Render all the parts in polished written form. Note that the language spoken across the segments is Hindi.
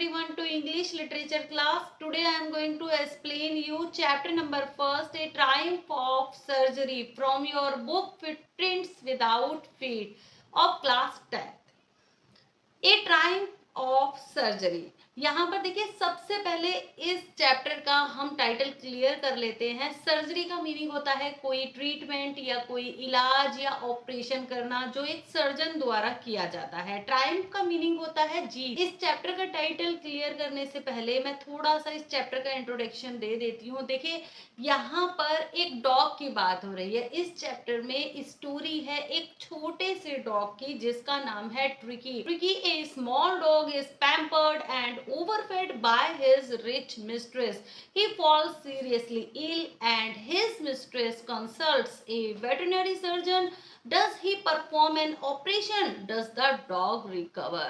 everyone to English literature class. Today I am going to explain you chapter number first, A Triumph of Surgery from your book Footprints Without Feet of class 10th. A Triumph of Surgery. यहाँ पर देखिए सबसे पहले इस चैप्टर का हम टाइटल क्लियर कर लेते हैं। सर्जरी का मीनिंग होता है कोई ट्रीटमेंट या कोई इलाज या ऑपरेशन करना जो एक सर्जन द्वारा किया जाता है। ट्रायम्फ का मीनिंग होता है जीत। इस चैप्टर का टाइटल क्लियर करने से पहले मैं थोड़ा सा इस चैप्टर का इंट्रोडक्शन दे देती हूँ। देखिए यहाँ पर एक डॉग की बात हो रही है। इस चैप्टर में स्टोरी है एक छोटे से डॉग की जिसका नाम है tricky. Tricky A small dog is pampered and overfed by his rich mistress. He falls seriously ill and his mistress consults a veterinary surgeon. Does he perform an operation? Does the dog recover?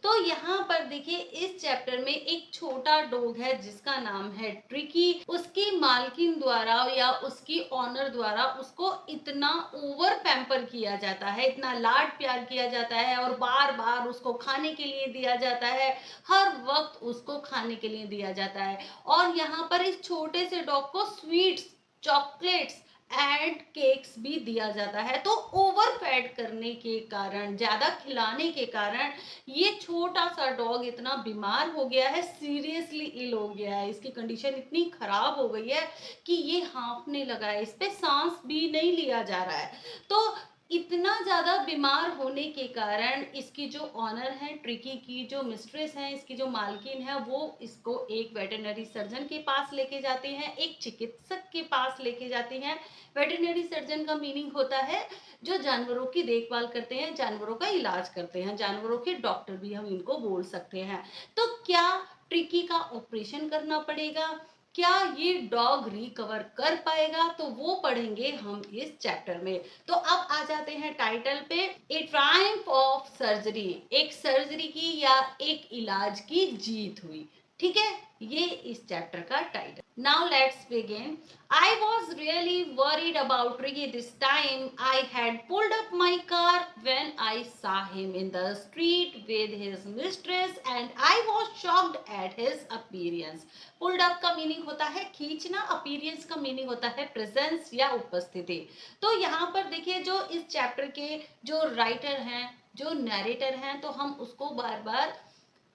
तो यहाँ पर देखिए इस चैप्टर में एक छोटा डॉग है जिसका नाम है ट्रिकी। उसकी मालकिन द्वारा या उसकी ऑनर द्वारा उसको इतना ओवर पैम्पर किया जाता है, इतना लाड प्यार किया जाता है और बार बार उसको खाने के लिए दिया जाता है, हर वक्त उसको खाने के लिए दिया जाता है। और यहाँ पर इस छोटे से डॉग को स्वीट्स, चॉकलेट्स एंड केक्स भी दिया जाता है। तो ओवर फैट करने के कारण, ज्यादा खिलाने के कारण ये छोटा सा डॉग इतना बीमार हो गया है, सीरियसली इल हो गया है। इसकी कंडीशन इतनी खराब हो गई है कि ये हाँफने लगा है, इस पे सांस भी नहीं लिया जा रहा है। तो इतना ज़्यादा बीमार होने के कारण इसकी जो ऑनर है, ट्रिकी की जो मिस्ट्रेस है, इसकी जो मालकिन है, वो इसको एक वेटरनरी सर्जन के पास लेके जाती हैं, एक चिकित्सक के पास लेके जाती हैं। वेटरनरी सर्जन का मीनिंग होता है जो जानवरों की देखभाल करते हैं, जानवरों का इलाज करते हैं, जानवरों के डॉक्टर भी हम इनको बोल सकते हैं। तो क्या ट्रिकी का ऑपरेशन करना पड़ेगा? क्या ये डॉग रिकवर कर पाएगा? तो वो पढ़ेंगे हम इस चैप्टर में। तो अब आ जाते हैं टाइटल पे, ए ट्रायम्फ ऑफ सर्जरी। एक सर्जरी की या एक इलाज की जीत हुई। ठीक है, ये इस चैप्टर का title. Now let's begin. I was really worried about Ricky this time. I had pulled up my car when I saw him in the street with his mistress and I was shocked at his appearance. Pulled up का मीनिंग होता है खींचना, अपीयरेंस का मीनिंग होता है प्रेजेंस या उपस्थिति। तो यहाँ पर देखिए जो इस चैप्टर के जो राइटर हैं, जो नरेटर हैं, तो हम उसको बार बार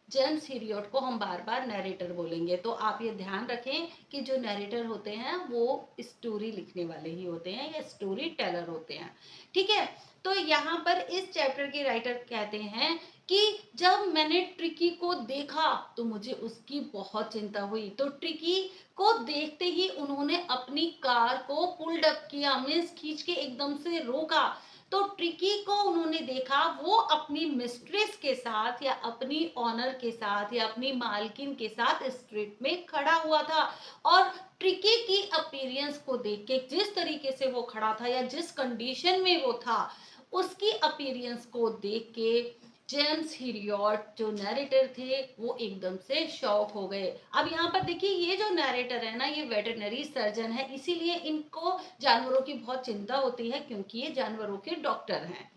जेम्स हिरियट को हम बार बार नरेटर बोलेंगे। तो आप ये ध्यान रखें कि जो नरेटर होते हैं वो स्टोरी लिखने वाले ही होते हैं या स्टोरी टेलर होते हैं। ठीक है, तो यहाँ पर इस चैप्टर के राइटर कहते हैं कि जब मैंने ट्रिकी को देखा तो मुझे उसकी बहुत चिंता हुई। तो ट्रिकी को देखते ही उन्होंने अपनी कार को पुल्ड अप किया, मीन्स खींच के एकदम से रोका। तो ट्रिकी को उन्होंने देखा वो अपनी मिस्ट्रेस के साथ या अपनी ऑनर के साथ या अपनी मालकिन के साथ स्ट्रीट में खड़ा हुआ था। और ट्रिकी की अपीयरेंस को देख के, जिस तरीके से वो खड़ा था या जिस कंडीशन में वो था, उसकी अपीयरेंस को देख के जेम्स हिरियट जो नरेटर थे वो एकदम से शॉक हो गए। अब यहाँ पर देखिए ये जो नरेटर है ना, ये वेटरनरी सर्जन है, इसीलिए इनको जानवरों की बहुत चिंता होती है क्योंकि ये जानवरों के डॉक्टर हैं।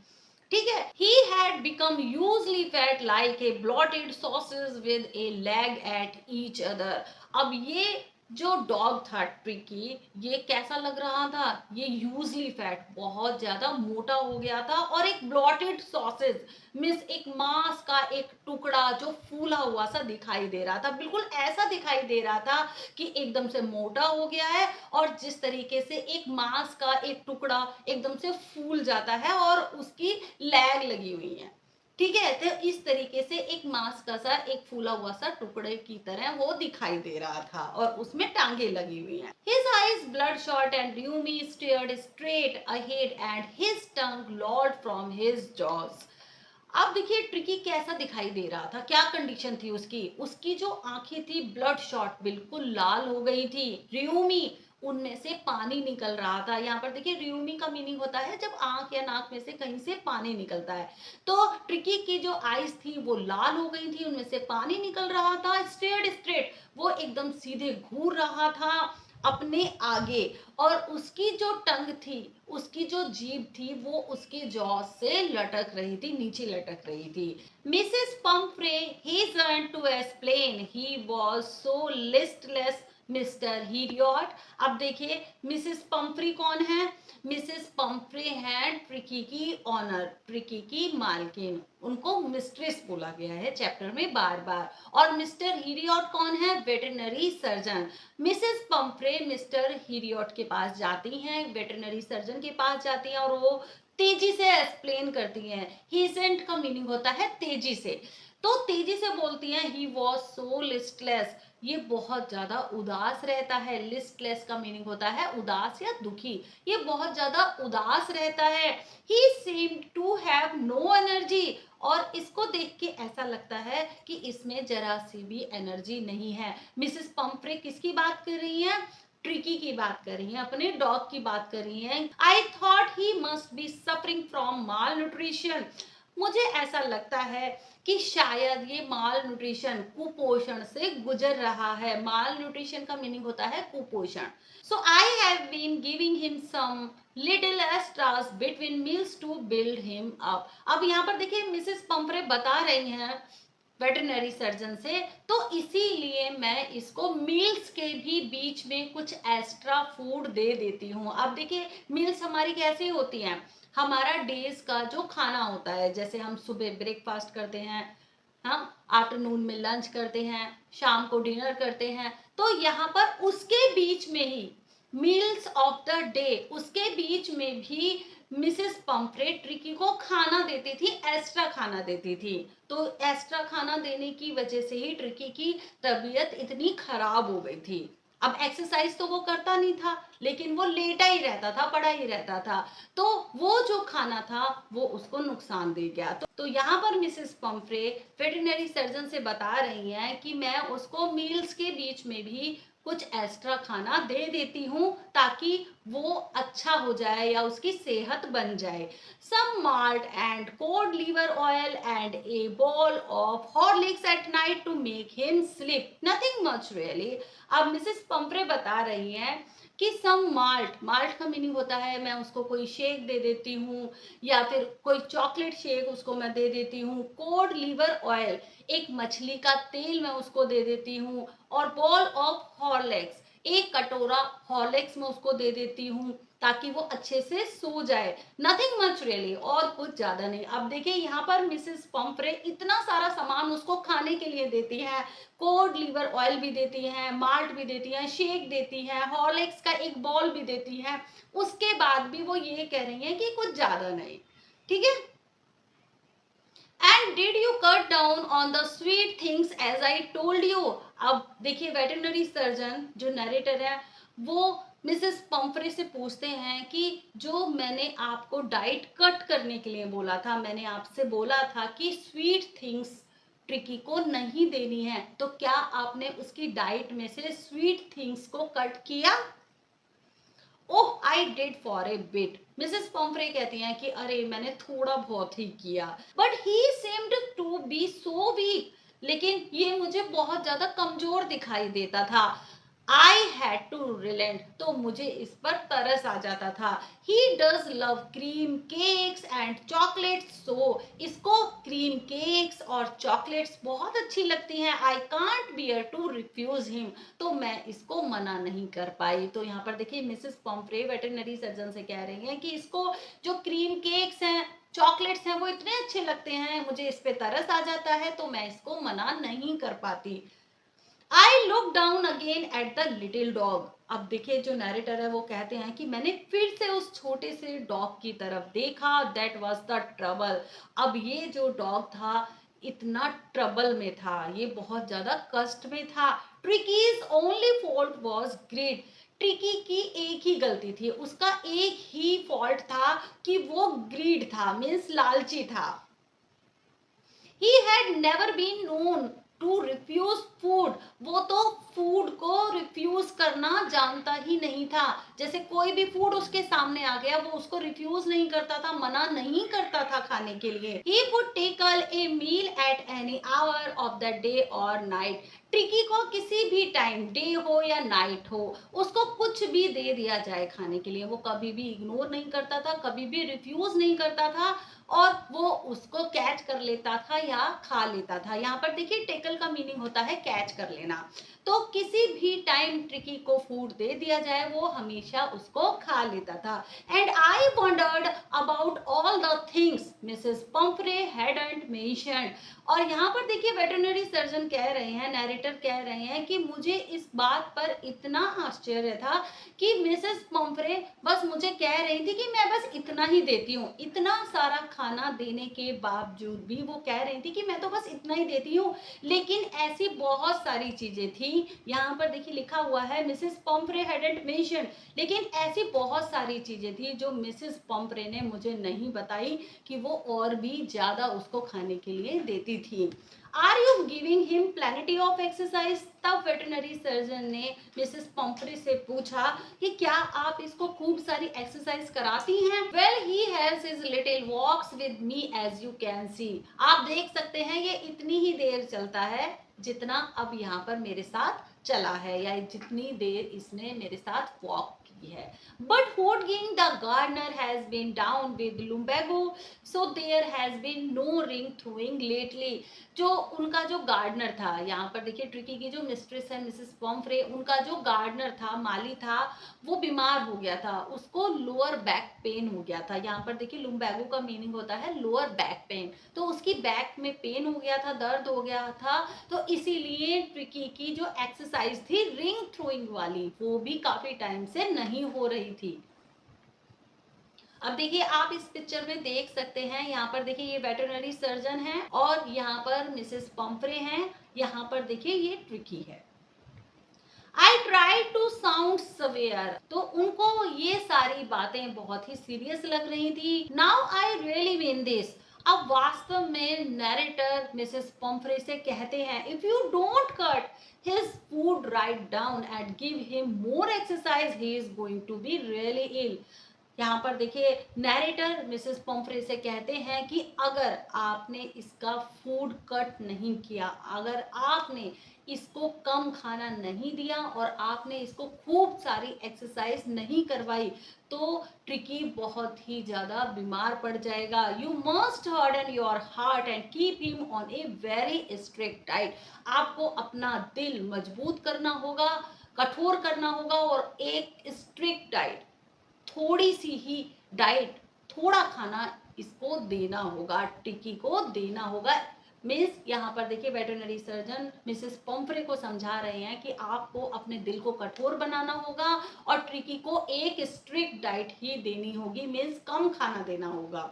ठीक है, he had become hugely fat like a bloated sausage with a leg at each other. अब ये जो डॉग था ट्रिकी, ये कैसा लग रहा था? ये ह्यूजली फैट, बहुत ज्यादा मोटा हो गया था, और एक ब्लॉटेड सॉसेज मीन्स एक मांस का एक टुकड़ा जो फूला हुआ सा दिखाई दे रहा था। बिल्कुल ऐसा दिखाई दे रहा था कि एकदम से मोटा हो गया है, और जिस तरीके से एक मांस का एक टुकड़ा एकदम से फूल जाता है और उसकी लैग लगी हुई है। ठीक है, तो इस तरीके से एक मांस का सा एक फूला हुआ सा टुकड़े की तरह वो दिखाई दे रहा था और उसमें टांगे लगी हुई हैं। His eyes bloodshot and Rumi stared straight ahead and his tongue lolled from his jaws. अब देखिए ट्रिकी कैसा दिखाई दे रहा था, क्या कंडीशन थी उसकी? उसकी जो आंखें थी ब्लड शॉट, बिल्कुल लाल हो गई थी। रियूमी, उनमें से पानी निकल रहा था। यहाँ पर देखिए रियूमी का मीनिंग होता है जब आंख या नाक में से कहीं से पानी निकलता है। तो ट्रिकी की जो आईज थी वो लाल हो गई थी, उनमें से पानी निकल रहा था। स्ट्रेट स्ट्रेट, वो एकदम सीधे घूर रहा था। अपने आगे, और उसकी जो टंग थी, उसकी जो जीभ थी, वो उसके जॉ से लटक रही थी, नीचे लटक रही थी। Mrs Pumphrey hastened to explain he was so listless Mr Herriot. अब देखिए मिसेस पंफ्री कौन है? मिसेस पंफ्रे हैं ट्रिकी की ऑनर, ट्रिकी की मालकिन, उनको मिस्ट्रेस बोला गया है चैप्टर में बार बार। और मिस्टर हीरियट कौन है? Veterinary surgeon. Mrs Pumphrey Mr Herriot के पास जाती हैं, वेटरनरी सर्जन के पास जाती हैं, और वो तेजी से एक्सप्लेन करती हैं। हीसेंट का मीनिंग होता है तेजी से, तो तेजी से बोलती हैं ही वॉज सो लिस्टलेस, ये बहुत ज्यादा उदास रहता है। लिस्टलेस का मीनिंग होता है उदास या दुखी, ये बहुत ज्यादा उदास रहता है। He seemed to have no energy, और इसको देख के ऐसा लगता है कि इसमें जरा सी भी एनर्जी नहीं है। मिसेस पंफ्रे किसकी बात कर रही हैं? ट्रिकी की बात कर रही हैं, अपने डॉग की बात कर रही हैं। I thought he must be suffering from mall nutrition, मुझे ऐसा लगता है कि शायद ये माल न्यूट्रिशन, कुपोषण से गुजर रहा है। माल न्यूट्रिशन का मीनिंग होता है कुपोषण। So I have been giving him some little extras between meals to build him up. अब यहाँ पर देखिए मिसेस पंफ्रे बता रही हैं वेटरनरी सर्जन से, तो इसीलिए मैं इसको मील्स के भी बीच में कुछ एक्स्ट्रा फूड दे देती हूँ। अब देखिए मील्स हमारी कैसी होती हैं? हमारा डेज का जो खाना होता है, जैसे हम सुबह ब्रेकफास्ट करते हैं, हम आफ्टरनून में लंच करते हैं, शाम को डिनर करते हैं, तो यहाँ पर उसके बीच में ही मील्स ऑफ द डे, उसके बीच में भी मिसेस पंफ्रे ट्रिकी को खाना देती थी, एक्स्ट्रा खाना देती थी। तो एक्स्ट्रा खाना देने की वजह से ही ट्रिकी की तबीयत इतनी खराब हो गई थी। अब एक्सरसाइज तो वो करता नहीं था, लेकिन वो लेटा ही रहता था, पड़ा ही रहता था, तो वो जो खाना था वो उसको नुकसान दे गया। तो यहाँ पर मिसेस पंफ्रे वेटरनरी सर्जन से बता रही हैं कि मैं उसको मील्स के बीच में भी कुछ एक्स्ट्रा खाना दे देती हूँ, ताकि वो अच्छा हो जाए या उसकी सेहत बन जाए। Some malt and cod liver oil and a ball of Horlicks at night to make him sleep, nothing much really. अब मिसेस पंफ्रे बता रही हैं कि सम माल्ट, माल्ट का मीनिंग होता है मैं उसको कोई शेक दे देती हूँ, या फिर कोई चॉकलेट शेक उसको मैं दे देती हूँ। कोड लीवर ऑयल, एक मछली का तेल मैं उसको दे देती हूँ। और बॉल ऑफ हॉर्लिक्स, एक कटोरा हॉर्लिक्स मैं उसको दे देती हूँ, ताकि वो अच्छे से सो जाए। नथिंग मच रियली, और कुछ ज्यादा नहीं। अब देखिए यहाँ पर मिसेस पंफ्रे इतना सारा सामान उसको खाने के लिए देती है, कोड लीवर ऑयल भी देती हैं, माल्ट भी देती हैं, शेक देती हैं, हॉर्लिक्स का एक बॉल भी देती हैं, उसके बाद भी वो ये कह रही हैं कि कुछ ज्यादा नहीं। ठीक है। And did you cut down on the sweet things as I told you. अब देखिए वेटरनरी सर्जन जो नरेटर है वो मिसेस पंफ्रे से पूछते हैं कि जो मैंने आपको डाइट कट करने के लिए बोला था, मैंने आपसे बोला था कि स्वीट थिंग्स ट्रिकी को नहीं देनी है, तो क्या आपने उसकी डाइट में से स्वीट थिंग्स को कट किया? Oh I did for a bit, Mrs Pumphrey कहती हैं कि अरे मैंने थोड़ा बहुत ही किया। But he seemed to be so weak, लेकिन ये मुझे बहुत ज्यादा कमजोर दिखाई देता था। आई हैड टू रिलेंट, तो मुझे इस पर तरस आ जाता था। He does love cream cakes and chocolates, so इसको क्रीम केक्स और चॉकलेट्स बहुत अच्छी लगती हैं। I can't bear to refuse him, तो मैं इसको मना नहीं कर पाई। तो यहाँ पर देखिए मिसेस पॉम्फ्रे वेटरनरी सर्जन से कह रही हैं कि इसको जो क्रीम केक्स हैं, चॉकलेट्स हैं, वो इतने अच्छे लगते हैं, मुझे इस पे तरस आ जाता है, तो मैं इसको मना नहीं कर पाती। I look down again at the little dog. अब देखिए जो नरेटर है वो कहते हैं कि मैंने फिर से उस छोटे से डॉग की तरफ देखा। That was the trouble. अब ये जो डॉग था इतना ट्रबल में था, ये बहुत ज्यादा कष्ट में था। Tricki's only fault was greed, Tricki की एक ही गलती थी, उसका एक ही फॉल्ट था कि वो ग्रीड था, मीन्स लालची था। He had never been known to refuse food. वो तो फूड को रिफ्यूज करना जानता ही नहीं था। जैसे कोई भी फूड उसके सामने आ गया वो उसको रिफ्यूज नहीं करता था, मना नहीं करता था खाने के लिए। He would tackle a meal at any hour of the day और नाइट। ट्रिकी को किसी भी टाइम, डे हो या नाइट हो, उसको कुछ भी दे दिया जाए खाने के लिए, वो कभी भी इग्नोर नहीं करता था, कभी भी रिफ्यूज नहीं करता था, और वो उसको कैच कर लेता था या खा लेता था। यहाँ पर देखिए टेकल का मीनिंग होता है कैच कर लेना। तो किसी भी टाइम ट्रिकी को फूड दे दिया जाए वो हमेशा उसको खा लेता था। And I wandered about all the things Mrs Pomfrey hadn't mentioned. और यहाँ पर देखिए वेटरनरी सर्जन कह रहे हैं, नैरेटर कह रहे हैं कि मुझे इस बात पर इतना आश्चर्य था कि मिसेस पंफ्रे बस मुझे कह रही थी कि मैं बस इतना ही देती हूँ। इतना सारा खाना देने के बावजूद भी वो कह रही थी कि मैं तो बस इतना ही देती हूँ, लेकिन ऐसी बहुत सारी चीजें थी। यहाँ पर देखिए लिखा हुआ है मिसेस पंफ्रे हैडंट मेंशन्ड, लेकिन ऐसी बहुत सारी चीजें थी जो मिसेस पंफ्रे ने मुझे नहीं बताई कि वो और भी ज्यादा उसको खाने के लिए देती थी। Are you giving him plenty of exercise? तब वेटरनरी सर्जन ने मिसेस पंफ्रे से पूछा कि क्या आप इसको खूब सारी एक्सरसाइज कराती हैं? Well he has his little walks with me as you can see. आप देख सकते हैं ये इतनी ही देर चलता है जितना अब यहाँ पर मेरे साथ चला है, या जितनी देर इसने मेरे साथ वॉक की है। But Hodgkin the gardener has been down with lumbago, so there has been no ring throwing lately. जो उनका जो गार्डनर था, यहाँ पर देखिए ट्रिकी की जो मिस्ट्रेस है मिसेस पॉम्फ्रे, उनका जो गार्डनर था, माली था, वो बीमार हो गया था, उसको लोअर बैक पेन हो गया था। यहाँ पर देखिए लुम्बैगो का मीनिंग होता है लोअर बैक पेन। तो उसकी बैक में पेन हो गया था, दर्द हो गया था, तो इसीलिए ट्रिकी की जो एक्सरसाइज थी रिंग थ्रोइंग वाली वो भी काफी टाइम से नहीं हो रही थी। अब देखिए आप इस पिक्चर में देख सकते हैं, यहाँ पर देखिए ये वेटरनरी सर्जन है और यहाँ पर मिसेस पंफ्रे हैं, यहाँ पर देखिए ये ट्रिकी है। I try to sound severe. तो उनको ये सारी बातें बहुत ही सीरियस लग रही थी। Now I really mean this. अब वास्तव में नैरेटर मिसेस पॉम्फ्रे से कहते हैं if you don't cut his food right down and give him more exercise he is going to be really ill. यहाँ पर देखिए नैरेटर मिसेस पॉम्फ्रे से कहते हैं कि अगर आपने इसका फूड कट नहीं किया, अगर आपने इसको कम खाना नहीं दिया और आपने इसको खूब सारी एक्सरसाइज नहीं करवाई तो ट्रिकी बहुत ही ज्यादा बीमार पड़ जाएगा। You must harden your heart and keep him on a very strict diet. आपको अपना दिल मजबूत करना होगा, कठोर करना होगा और एक स्ट्रिक्ट डाइट, थोड़ी सी ही डाइट, थोड़ा खाना इसको देना होगा, टिक्की को देना होगा। मीन्स यहाँ पर देखिए वेटरनरी सर्जन मिसेस पॉम्फ्रे को समझा रहे हैं कि आपको अपने दिल को कठोर बनाना होगा और ट्रिकी को एक स्ट्रिक्ट डाइट ही देनी होगी, मीन्स कम खाना देना होगा।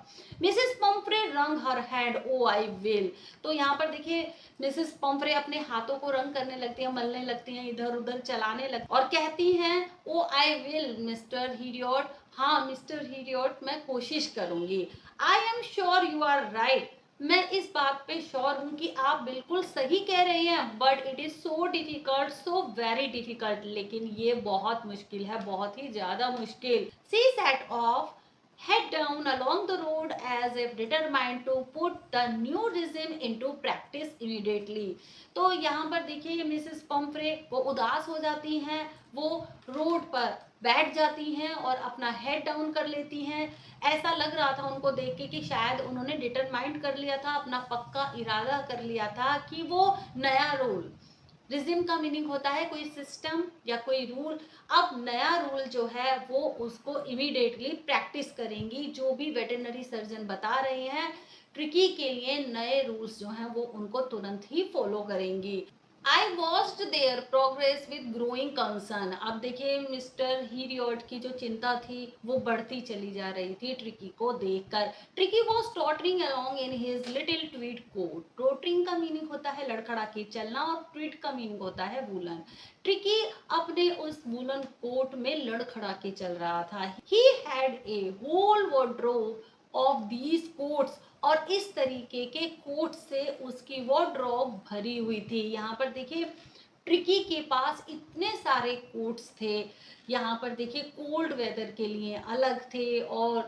मिसेस पॉम्फ्रे रंग her hand, O I will. तो यहाँ पर देखिए मिसेस पॉम्फ्रे अपने हाथों को रंग करने लगती हैं, मलने लगती हैं, इधर उधर चलाने लगती और कहती हैं ओ आई विल मिस्टर हीरियट। हाँ मिस्टर हीरियट मैं कोशिश करूंगी। I am sure you are right. मैं इस बात पे श्योर हूँ कि आप बिल्कुल सही कह रही हैं, but it is so difficult, so very difficult. लेकिन ये बहुत मुश्किल है, बहुत ही ज्यादा मुश्किल। She set off head down along the road as if determined to put the new regime into practice immediately. तो यहाँ पर देखिए मिसेस पम्फ्रे वो उदास हो जाती हैं, वो रोड पर बैठ जाती हैं और अपना हेड डाउन कर लेती हैं। ऐसा लग रहा था उनको देख के कि शायद उन्होंने डिटरमाइंड कर लिया था, अपना पक्का इरादा कर लिया था कि वो नया रूल, रिजिम का मीनिंग होता है कोई सिस्टम या कोई रूल। अब नया रूल जो है वो उसको इमीडिएटली प्रैक्टिस करेंगी। जो भी वेटरनरी सर्जन बता रहे हैं ट्रिकी के लिए नए रूल्स जो हैं वो उनको तुरंत ही फॉलो करेंगी। I watched there progress with growing concern. अब देखिए मिस्टर हीरियट की जो चिंता थी वो बढ़ती चली जा रही थी ट्रिकी को देखकर। Tricki was tottering along in his little tweed coat. Tottering का मीनिंग होता है लड़खड़ा के चलना और ट्वीट का मीनिंग होता है वूलन। ट्रिकी अपने उस वूलन कोट में लड़खड़ा के चल रहा था। He had a whole wardrobe of these coats, और इस तरीके के कोट से उसकी वार्डरोब भरी हुई थी। यहाँ पर देखिए ट्रिकी के पास इतने सारे कोट्स थे। यहाँ पर देखिए कोल्ड वेदर के लिए अलग थे और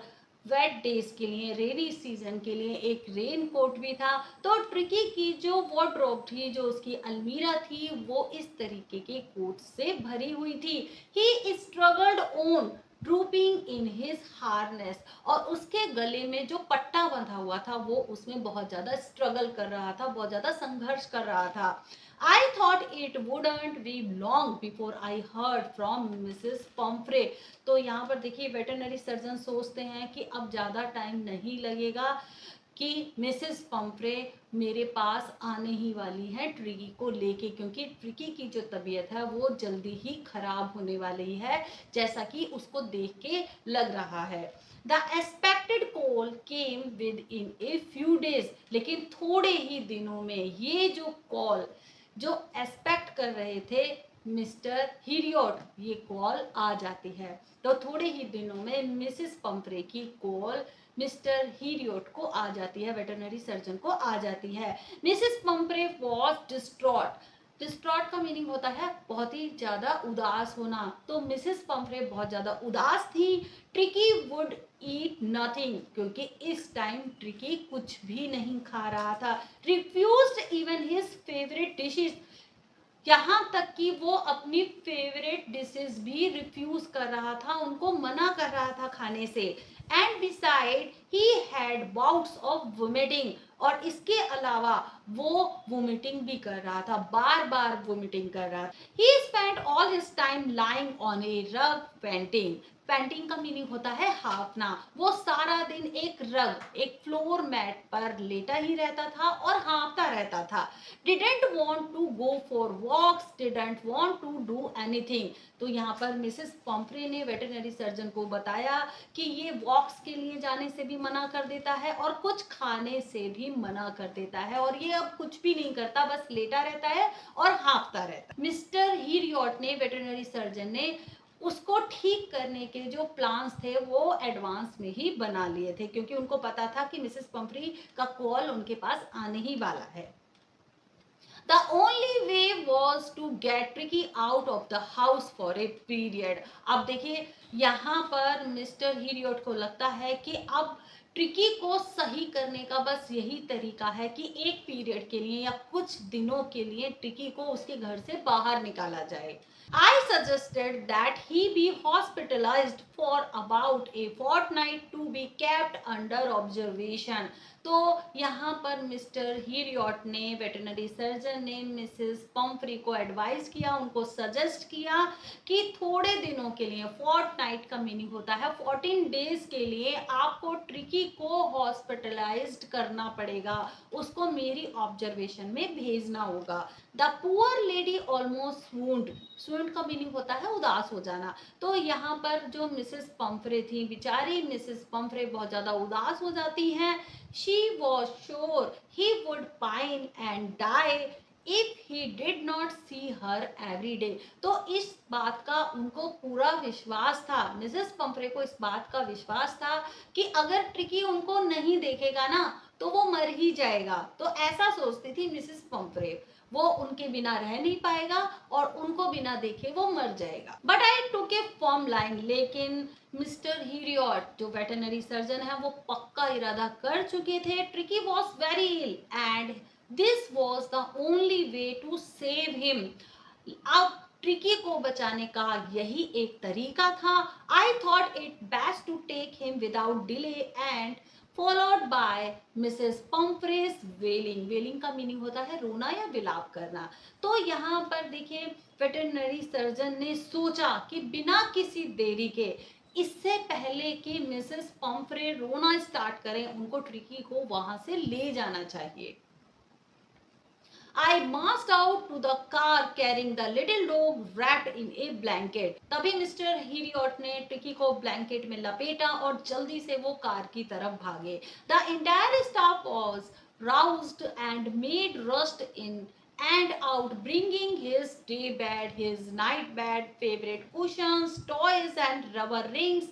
वेट डेज के लिए, रेनी सीजन के लिए एक रेन कोट भी था। तो ट्रिकी की जो वार्डरोब थी, जो उसकी अलमीरा थी, वो इस तरीके के कोट से भरी हुई थी। He struggled on drooping in his harness, और उसके गले में जो पट्टा बंधा हुआ था वो उसमें बहुत ज्यादा स्ट्रगल कर रहा था, बहुत ज्यादा संघर्ष कर रहा था। I thought it wouldn't be long before I heard from Mrs. Pomfrey। तो यहाँ पर देखिए वेटरनरी सर्जन सोचते हैं कि अब ज़्यादा टाइम नहीं लगेगा कि मिसेस पंफ्रे मेरे पास आने ही वाली है ट्रिकी को लेके, क्योंकि ट्रिकी की जो तबीयत है वो जल्दी ही खराब होने वाली है, जैसा कि उसको देख के लग रहा है। The expected call came with in a few days, लेकिन थोड़े ही दिनों में ये जो कॉल जो एक्सपेक्ट कर रहे थे मिस्टर हीरियोट, ये कॉल आ जाती है। तो थोड़े ही दिनों में मिसेस पंफ्रे की कॉल मिस्टर हीरियोट को आ जाती है, वेटरनरी सर्जन को आ जाती है। Mrs Pomfrey was distraught. Distraught का मीनिंग होता है बहुत ही ज्यादा उदास होना। तो मिसेस पंफ्रे बहुत ज्यादा उदास थी। ट्रिकी वुड ईट नथिंग, क्योंकि इस टाइम ट्रिकी कुछ भी नहीं खा रहा था। Refused even his favourite dishes, यहाँ तक कि वो अपनी फेवरेट डिशेस भी रिफ्यूज कर रहा था, उनको मना कर रहा था खाने से। And beside he had bouts of vomiting, और इसके अलावा वो वोमिटिंग भी कर रहा था, बार बार वोमिटिंग कर रहा था। He spent all his time lying on a rug panting. Painting का मीनिंग होता है हाफना। वो सारा दिन एक रग, एक फ्लोर मैट पर लेटा ही रहता था और हाँफता रहता था। Didn't want to go for walks, didn't want to do anything. तो यहाँ पर मिसेस पॉम्फ्रे ने वेटरनरी सर्जन को बताया कि ये वॉक्स के लिए जाने से भी मना कर देता है और कुछ खाने से भी मना कर देता है, और ये अब कुछ भी नहीं करता, बस लेटा रहता है और हाँफता रहता है। मिस्टर हीरियॉट ने, वेटरनरी सर्जन ने, उसको ठीक करने के जो प्लान्स थे वो एडवांस में ही बना लिए थे, क्योंकि उनको पता था कि मिसेस पम्फ्री का कॉल उनके पास आने ही वाला है। The only way was to get Tricky out of the house for a period। अब देखिए यहाँ पर मिस्टर हीरियोट को लगता है कि अब ट्रिकी को सही करने का बस यही तरीका है कि एक पीरियड के लिए या कुछ दिनों के लिए ट्रिकी को उसके घर से बाहर निकाला जाए। I suggested that he be hospitalized for about a fortnight to be kept under observation। तो यहाँ पर मिस्टर हीरियॉट ने, वेटरनरी सर्जन ने मिसेस पम्फ्री को एडवाइस किया, उनको सजेस्ट किया कि थोड़े दिनों के लिए, फोर्टनाइट का मीनिंग होता है 14 डेज के लिए, आपको ट्रिकी को हॉस्पिटलाइज्ड करना पड़ेगा, उसको मेरी ऑब्जर्वेशन में भेजना होगा। The poor lady almost swooned. Swooned का मीनिंग होता है उदास हो जाना। तो यहाँ पर जो मिसेस पम्फ्रे थी, बेचारी मिसेस पम्फ्रे बहुत ज्यादा उदास हो जाती हैं। She was sure he would pine and die if he did not see her every day। तो इस बात का उनको पूरा विश्वास था, मिसेस पम्फ्रे को इस बात का विश्वास था कि अगर ट्रिकी उनको नहीं देखेगा ना तो वो मर ही जाएगा। तो ऐसा सोचती थी मिसेस पम्फ्रे, वो उनके बिना रह नहीं पाएगा और उनको बिना देखे वो मर जाएगा। But I took A firm line, लेकिन मिस्टर हीरियॉट जो वेटरनरी सर्जन है वो पक्का इरादा कर चुके थे। Tricki was very ill and this was the only way to save him. अब ट्रिकी को बचाने का यही एक तरीका था। I thought it best to take him without delay and followed by Mrs Pumphrey's wailing. Wailing का मीनिंग होता है रोना या विलाप करना। तो यहाँ पर देखिए वेटरनरी सर्जन ने सोचा कि बिना किसी देरी के, इससे पहले कि मिसेस पम्फ्रे रोना स्टार्ट करें, उनको ट्रिकी को वहां से ले जाना चाहिए। I marched out to the car carrying the little dog wrapped in a blanket। तभी मिस्टर हीरियॉट ने ट्रिकी को ब्लैंकेट में लपेटा और जल्दी से वो कार की तरफ भागे। The entire staff was roused and made rushed in and out, bringing his day bed, his night bed, favorite cushions, toys and rubber rings।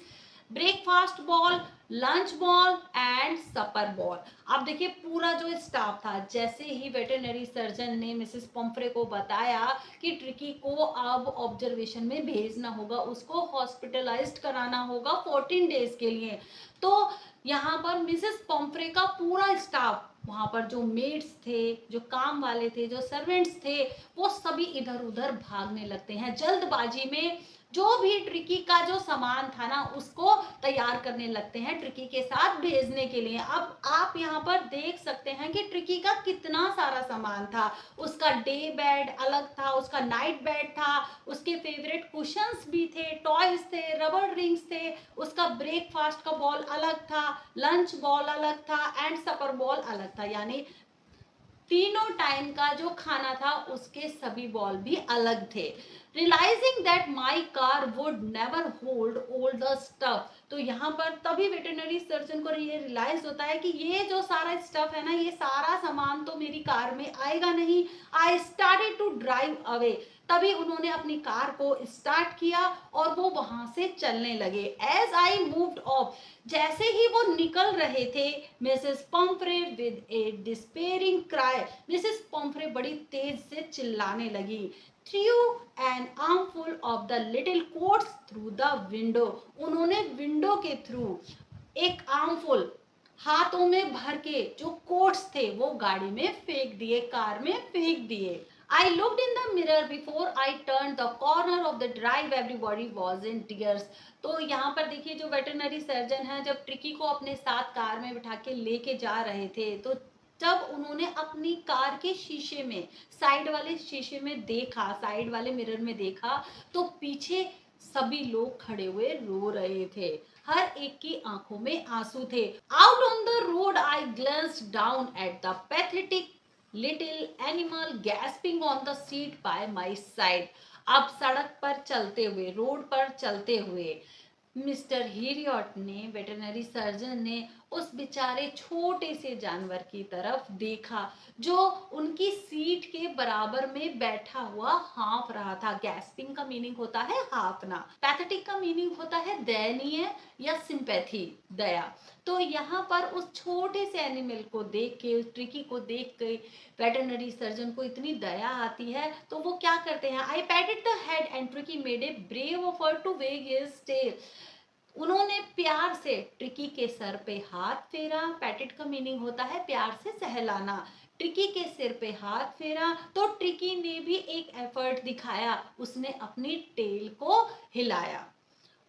Breakfast ball, lunch ball and supper ball. अब देखिए पूरा जो स्टाफ था, जैसे ही वेटरनरी सर्जन ने मिसेस पम्फ्रे को बताया कि ट्रिकी को अब ऑब्जर्वेशन में भेजना होगा, उसको हॉस्पिटलाइज्ड कराना होगा 14 डेज के लिए, तो यहाँ पर मिसेस पम्फ्रे का पूरा स्टाफ, वहां पर जो मेड्स थे, जो काम वाले थे, जो सर्वेंट्स थे, वो सभी इधर उधर भागने लगते हैं जल्दबाजी में। जो भी ट्रिकी का जो सामान था ना, उसको तैयार करने लगते हैं ट्रिकी के साथ भेजने के लिए। अब आप यहाँ पर देख सकते हैं कि ट्रिकी का कितना सारा सामान था। उसका डे बेड अलग था, उसका नाइट बेड था, उसके फेवरेट कुशंस भी थे, टॉयज थे, रबर रिंग्स थे, उसका ब्रेकफास्ट का बॉल अलग था, लंच बॉल अलग था एंड सपर बॉल अलग था, यानी तीनों टाइम का जो खाना था उसके सभी बॉल भी अलग थे। Realising that my car would never hold all the stuff, तो यहाँ पर तभी वेटरनरी सर्जन को ये रियलाइज होता है कि ये जो सारा स्टफ है ना, ये सारा सामान तो मेरी कार में आएगा नहीं। I started to drive away, तभी उन्होंने अपनी कार को स्टार्ट किया और वो वहां से चलने लगे। एज आई मूव्ड ऑफ, जैसे ही वो निकल रहे थे, Mrs Pomfrey with A despairing cry, Mrs Pomfrey बड़ी तेज से चिल्लाने लगी, through an armful of the little quotes through the window, उन्होंने विंडो के थ्रू एक आर्मफुल, हाथों में भर के जो कोट्स थे वो गाड़ी में फेंक दिए, कार में फेंक दिए। I looked in the mirror before I turned the corner of the drive. Everybody was in tears. तो यहाँ पर देखिए जो वेटरनरी सर्जन है, जब ट्रिकी को अपने साथ कार में बिठा के लेके जा रहे थे, तो जब उन्होंने अपनी कार के शीशे में, साइड वाले शीशे में देखा, साइड वाले मिरर में देखा, तो पीछे सभी लोग खड़े हुए रो रहे थे। हर एक की आंखों में आंसू थे। Out on the road I glanced down at the pathetic little animal gasping on the seat by my side. अब सड़क पर चलते हुए, रोड पर चलते हुए मिस्टर हिरियट ने, वेटरनरी सर्जन ने, उस बेचारे छोटे से जानवर की तरफ देखा जो उनकी सीट के बराबर में बैठा हुआ हाँफ रहा था। गैस्पिंग का मीनिंग होता है हाँफना, पैथेटिक का मीनिंग होता है दयनीय या सिंपैथी, दया। तो यहाँ पर उस छोटे से एनिमल को देख के, उस ट्रिकी को देख के वेटरनरी सर्जन को इतनी दया आती है, तो वो क्या करते हैं, I patted the head and Tricki made a brave offer to wag his tail, उन्होंने प्यार से ट्रिकी के सर पे हाथ फेरा। पैटेड का मीनिंग होता है प्यार से सहलाना। ट्रिकी के सिर पे हाथ फेरा तो ट्रिकी ने भी एक एफर्ट दिखाया, उसने अपनी टेल को हिलाया।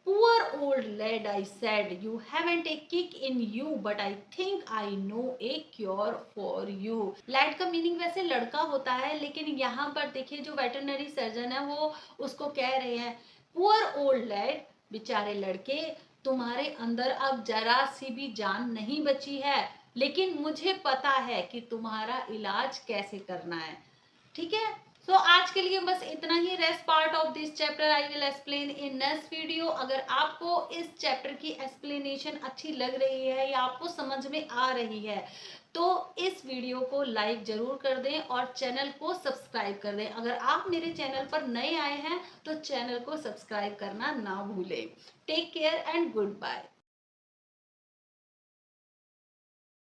Poor old lad, I said, you haven't a kick in you, but I think I know a cure for you. Lad का मीनिंग वैसे लड़का होता है, लेकिन यहाँ पर देखिए जो वेटरनरी सर्जन है वो उसको कह रहे हैं, Poor old lad, बेचारे लड़के, तुम्हारे अंदर अब जरा सी भी जान नहीं बची है, लेकिन मुझे पता है कि तुम्हारा इलाज कैसे करना है। ठीक है, सो आज के लिए बस इतना ही। Rest part of this chapter I will explain in next video. अगर आपको इस चैप्टर की एक्सप्लेनेशन अच्छी लग रही है या आपको समझ में आ रही है, तो इस वीडियो को लाइक जरूर कर दें और चैनल को सब्सक्राइब कर दें। अगर आप मेरे चैनल पर नए आए हैं तो चैनल को सब्सक्राइब करना ना भूलें। Take care and good bye.